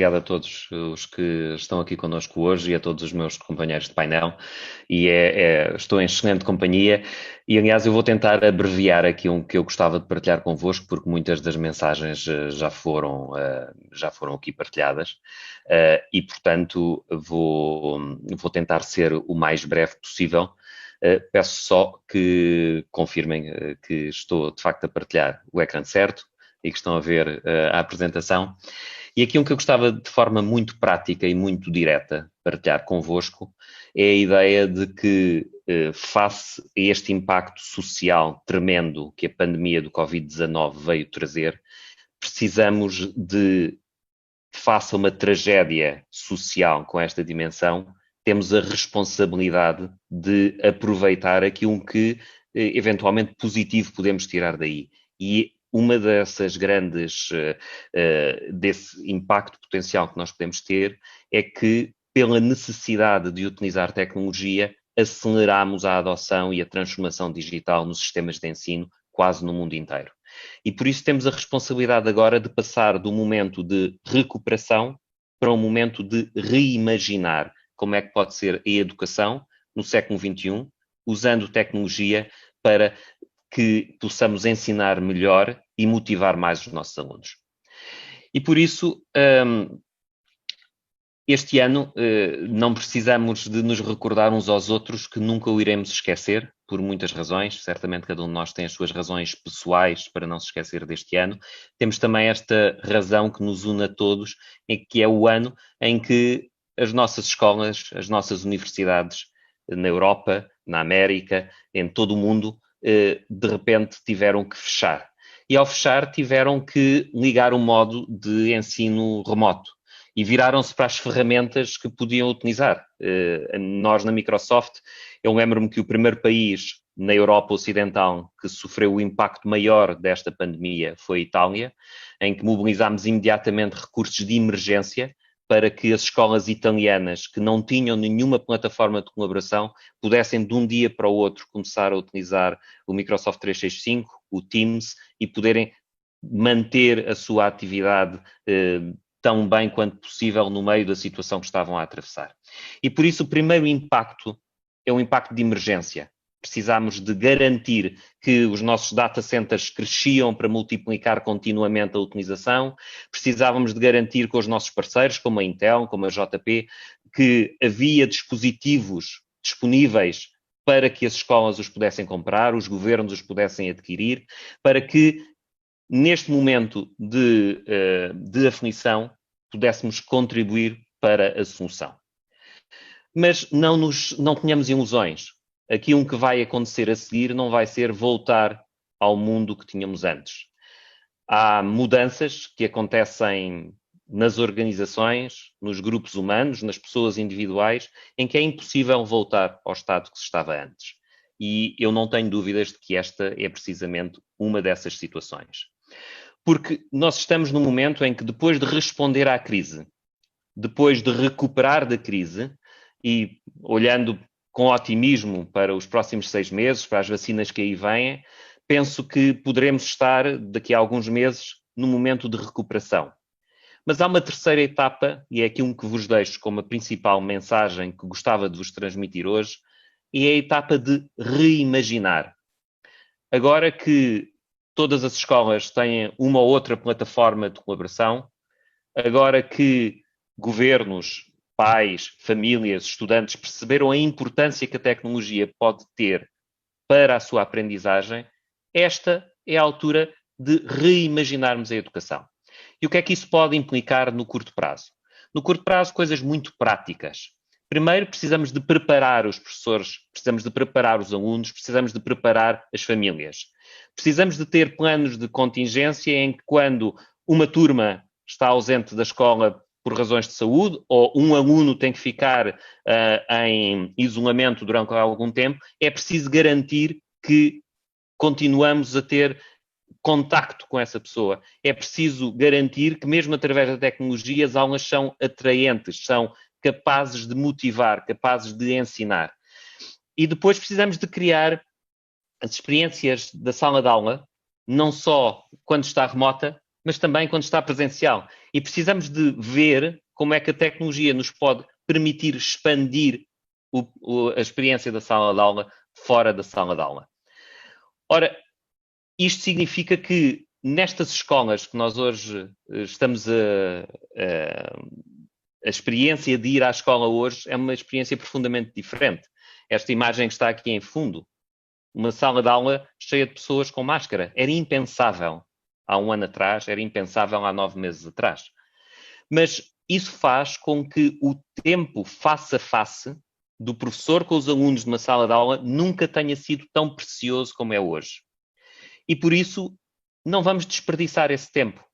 Obrigado a todos os que estão aqui connosco hoje e a todos os meus companheiros de painel. Estou em excelente companhia e, aliás, eu vou tentar abreviar aqui um que eu gostava de partilhar convosco, porque muitas das mensagens já foram aqui partilhadas e, portanto, vou tentar ser o mais breve possível. Peço só que confirmem que estou, de facto, a partilhar o ecrã certo e que estão a ver a apresentação. E aqui um que eu gostava de forma muito prática e muito direta partilhar convosco é a ideia de que, face a este impacto social tremendo que a pandemia do Covid-19 veio trazer, precisamos de, face a uma tragédia social com esta dimensão, temos a responsabilidade de aproveitar aquilo que, eventualmente, positivo podemos tirar daí. E uma dessas desse impacto potencial que nós podemos ter é que, pela necessidade de utilizar tecnologia, aceleramos a adoção e a transformação digital nos sistemas de ensino quase no mundo inteiro. E por isso temos a responsabilidade agora de passar do momento de recuperação para um momento de reimaginar como é que pode ser a educação no século XXI, usando tecnologia para que possamos ensinar melhor e motivar mais os nossos alunos. E por isso, este ano, não precisamos de nos recordar uns aos outros que nunca o iremos esquecer, por muitas razões. Certamente cada um de nós tem as suas razões pessoais para não se esquecer deste ano. Temos também esta razão que nos une a todos, que é o ano em que as nossas escolas, as nossas universidades na Europa, na América, em todo o mundo, de repente tiveram que fechar. E ao fechar tiveram que ligar o modo de ensino remoto e viraram-se para as ferramentas que podiam utilizar. Nós na Microsoft, eu lembro-me que o primeiro país na Europa Ocidental que sofreu o impacto maior desta pandemia foi a Itália, em que mobilizámos imediatamente recursos de emergência para que as escolas italianas que não tinham nenhuma plataforma de colaboração pudessem de um dia para o outro começar a utilizar o Microsoft 365, o Teams e poderem manter a sua atividade tão bem quanto possível no meio da situação que estavam a atravessar. E por isso o primeiro impacto é um impacto de emergência. Precisámos de garantir que os nossos data centers cresciam para multiplicar continuamente a utilização. Precisávamos de garantir com os nossos parceiros, como a Intel, como a JP, que havia dispositivos disponíveis para que as escolas os pudessem comprar, os governos os pudessem adquirir, para que neste momento de aflição pudéssemos contribuir para a solução. Mas não tenhamos ilusões. Aquilo que vai acontecer a seguir não vai ser voltar ao mundo que tínhamos antes. Há mudanças que acontecem nas organizações, nos grupos humanos, nas pessoas individuais, em que é impossível voltar ao estado que se estava antes. E eu não tenho dúvidas de que esta é precisamente uma dessas situações. Porque nós estamos num momento em que, depois de responder à crise, depois de recuperar da crise e olhando com otimismo para os próximos 6 meses, para as vacinas que aí vêm, penso que poderemos estar, daqui a alguns meses, num momento de recuperação. Mas há uma terceira etapa, e é aquilo que vos deixo como a principal mensagem que gostava de vos transmitir hoje, e é a etapa de reimaginar. Agora que todas as escolas têm uma ou outra plataforma de colaboração, agora que governos, pais, famílias, estudantes perceberam a importância que a tecnologia pode ter para a sua aprendizagem, esta é a altura de reimaginarmos a educação. E o que é que isso pode implicar no curto prazo? No curto prazo, coisas muito práticas. Primeiro, precisamos de preparar os professores, precisamos de preparar os alunos, precisamos de preparar as famílias. Precisamos de ter planos de contingência em que, quando uma turma está ausente da escola por razões de saúde, ou um aluno tem que ficar em isolamento durante algum tempo, é preciso garantir que continuamos a ter contacto com essa pessoa. É preciso garantir que, mesmo através da tecnologia, as aulas são atraentes, são capazes de motivar, capazes de ensinar. E depois precisamos de criar as experiências da sala de aula, não só quando está remota, mas também quando está presencial. E precisamos de ver como é que a tecnologia nos pode permitir expandir a experiência da sala de aula fora da sala de aula. Ora, isto significa que nestas escolas que nós hoje estamos a experiência de ir à escola hoje é uma experiência profundamente diferente. Esta imagem que está aqui em fundo, uma sala de aula cheia de pessoas com máscara, era impensável há um ano atrás, era impensável há 9 meses atrás. Mas isso faz com que o tempo face a face do professor com os alunos de uma sala de aula nunca tenha sido tão precioso como é hoje. E por isso não vamos desperdiçar esse tempo.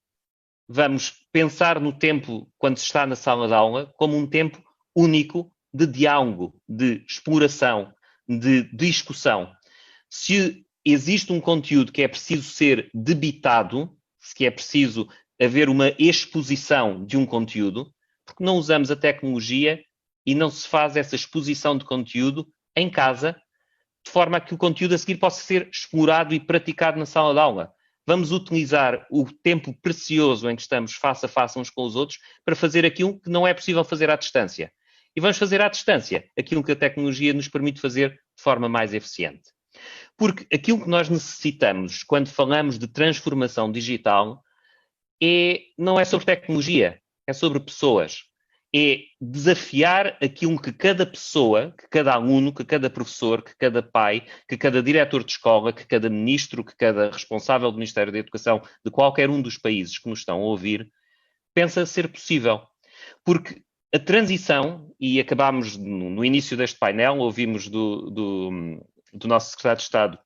Vamos pensar no tempo quando se está na sala de aula como um tempo único de diálogo, de exploração, de discussão. Se existe um conteúdo que é preciso ser debitado, se é preciso haver uma exposição de um conteúdo, porque não usamos a tecnologia e não se faz essa exposição de conteúdo em casa, de forma a que o conteúdo a seguir possa ser explorado e praticado na sala de aula. Vamos utilizar o tempo precioso em que estamos face a face uns com os outros para fazer aquilo que não é possível fazer à distância. E vamos fazer à distância aquilo que a tecnologia nos permite fazer de forma mais eficiente. Porque aquilo que nós necessitamos quando falamos de transformação digital não é sobre tecnologia, é sobre pessoas. É desafiar aquilo que cada pessoa, que cada aluno, que cada professor, que cada pai, que cada diretor de escola, que cada ministro, que cada responsável do Ministério da Educação de qualquer um dos países que nos estão a ouvir, pensa ser possível. Porque a transição, e acabámos no início deste painel, ouvimos do nosso secretário de Estado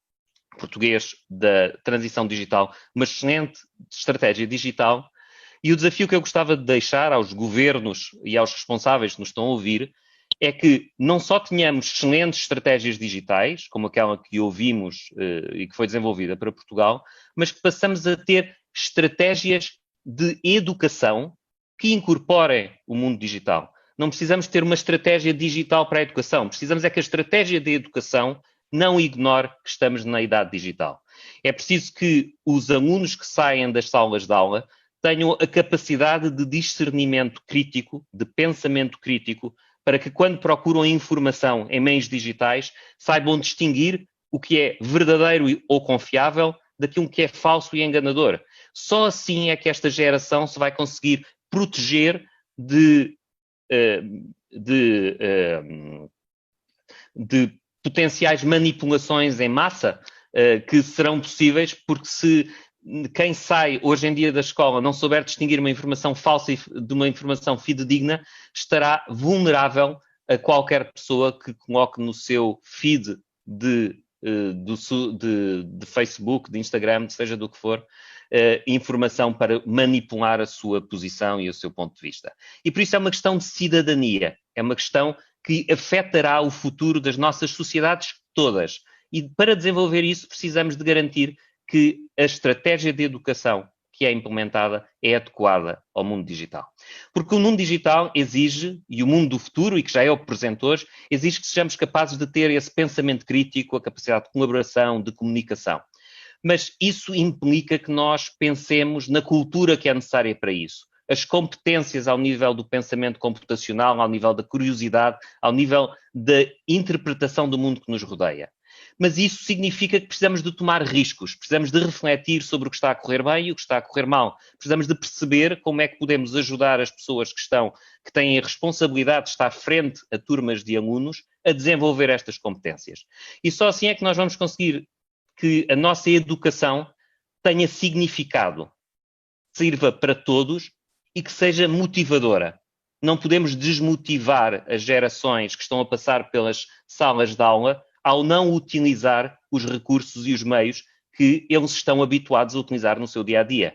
português da transição digital, uma excelente estratégia digital. E o desafio que eu gostava de deixar aos governos e aos responsáveis que nos estão a ouvir é que não só tenhamos excelentes estratégias digitais, como aquela que ouvimos e que foi desenvolvida para Portugal, mas que passamos a ter estratégias de educação que incorporem o mundo digital. Não precisamos ter uma estratégia digital para a educação, precisamos é que a estratégia de educação não ignore que estamos na idade digital. É preciso que os alunos que saem das salas de aula tenham a capacidade de discernimento crítico, de pensamento crítico, para que quando procuram informação em meios digitais, saibam distinguir o que é verdadeiro ou confiável daquilo que é falso e enganador. Só assim é que esta geração se vai conseguir proteger de potenciais manipulações em massa que serão possíveis, porque se quem sai hoje em dia da escola não souber distinguir uma informação falsa de uma informação fidedigna, estará vulnerável a qualquer pessoa que coloque no seu feed de Facebook, de Instagram, seja do que for, informação para manipular a sua posição e o seu ponto de vista. E por isso é uma questão de cidadania, é uma questão que afetará o futuro das nossas sociedades todas. E para desenvolver isso precisamos de garantir que a estratégia de educação que é implementada é adequada ao mundo digital. Porque o mundo digital exige, e o mundo do futuro, e que já é o presente hoje, exige que sejamos capazes de ter esse pensamento crítico, a capacidade de colaboração, de comunicação. Mas isso implica que nós pensemos na cultura que é necessária para isso. As competências ao nível do pensamento computacional, ao nível da curiosidade, ao nível da interpretação do mundo que nos rodeia. Mas isso significa que precisamos de tomar riscos, precisamos de refletir sobre o que está a correr bem e o que está a correr mal. Precisamos de perceber como é que podemos ajudar as pessoas que têm a responsabilidade de estar frente a turmas de alunos a desenvolver estas competências. E só assim é que nós vamos conseguir que a nossa educação tenha significado, sirva para todos e que seja motivadora. Não podemos desmotivar as gerações que estão a passar pelas salas de aula ao não utilizar os recursos e os meios que eles estão habituados a utilizar no seu dia-a-dia.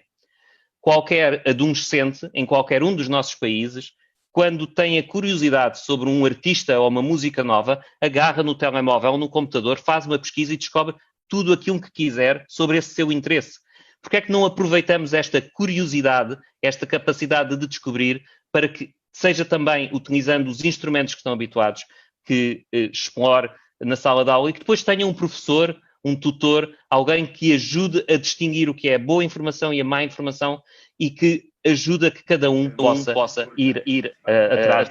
Qualquer adolescente, em qualquer um dos nossos países, quando tem a curiosidade sobre um artista ou uma música nova, agarra no telemóvel ou no computador, faz uma pesquisa e descobre tudo aquilo que quiser sobre esse seu interesse. Porque é que não aproveitamos esta curiosidade, esta capacidade de descobrir, para que seja também utilizando os instrumentos que estão habituados, que explore na sala de aula e que depois tenha um professor, um tutor, alguém que ajude a distinguir o que é boa informação e a má informação e que ajuda que cada um possa ir atrás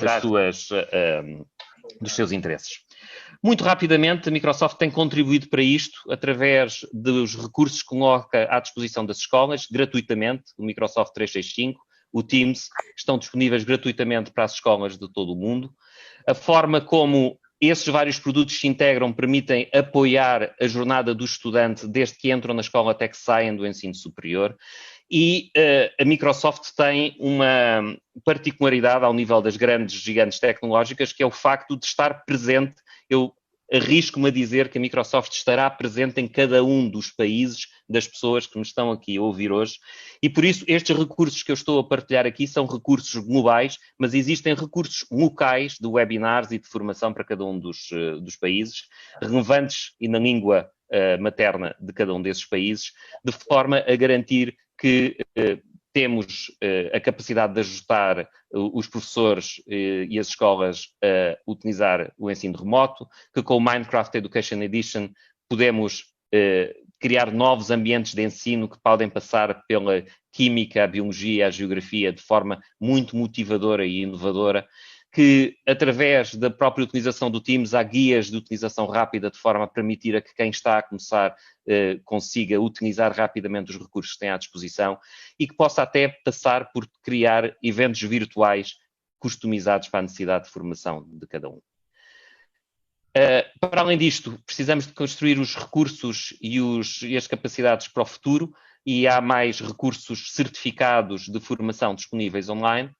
dos seus interesses. Muito rapidamente, a Microsoft tem contribuído para isto através dos recursos que coloca à disposição das escolas, gratuitamente, o Microsoft 365, o Teams, estão disponíveis gratuitamente para as escolas de todo o mundo. A forma como esses vários produtos se integram permitem apoiar a jornada do estudante desde que entram na escola até que saem do ensino superior. E a Microsoft tem uma particularidade ao nível das grandes gigantes tecnológicas, que é o facto de estar presente. Eu arrisco-me a dizer que a Microsoft estará presente em cada um dos países das pessoas que me estão aqui a ouvir hoje. E por isso estes recursos que eu estou a partilhar aqui são recursos globais, mas existem recursos locais de webinars e de formação para cada um dos países, relevantes e na língua materna de cada um desses países, de forma a garantir que temos a capacidade de ajustar os professores e as escolas a utilizar o ensino remoto, que com o Minecraft Education Edition podemos criar novos ambientes de ensino que podem passar pela química, a biologia, a geografia, de forma muito motivadora e inovadora, que através da própria utilização do Teams há guias de utilização rápida de forma a permitir a que quem está a começar consiga utilizar rapidamente os recursos que tem à disposição e que possa até passar por criar eventos virtuais customizados para a necessidade de formação de cada um. Para além disto, precisamos de construir os recursos e as capacidades para o futuro e há mais recursos certificados de formação disponíveis online.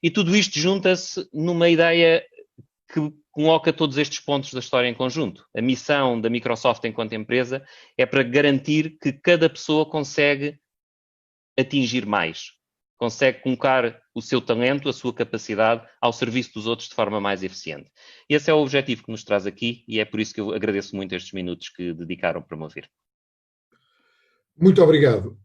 E tudo isto junta-se numa ideia que coloca todos estes pontos da história em conjunto. A missão da Microsoft enquanto empresa é para garantir que cada pessoa consegue atingir mais, consegue colocar o seu talento, a sua capacidade ao serviço dos outros de forma mais eficiente. Esse é o objetivo que nos traz aqui e é por isso que eu agradeço muito estes minutos que dedicaram para me ouvir. Muito obrigado.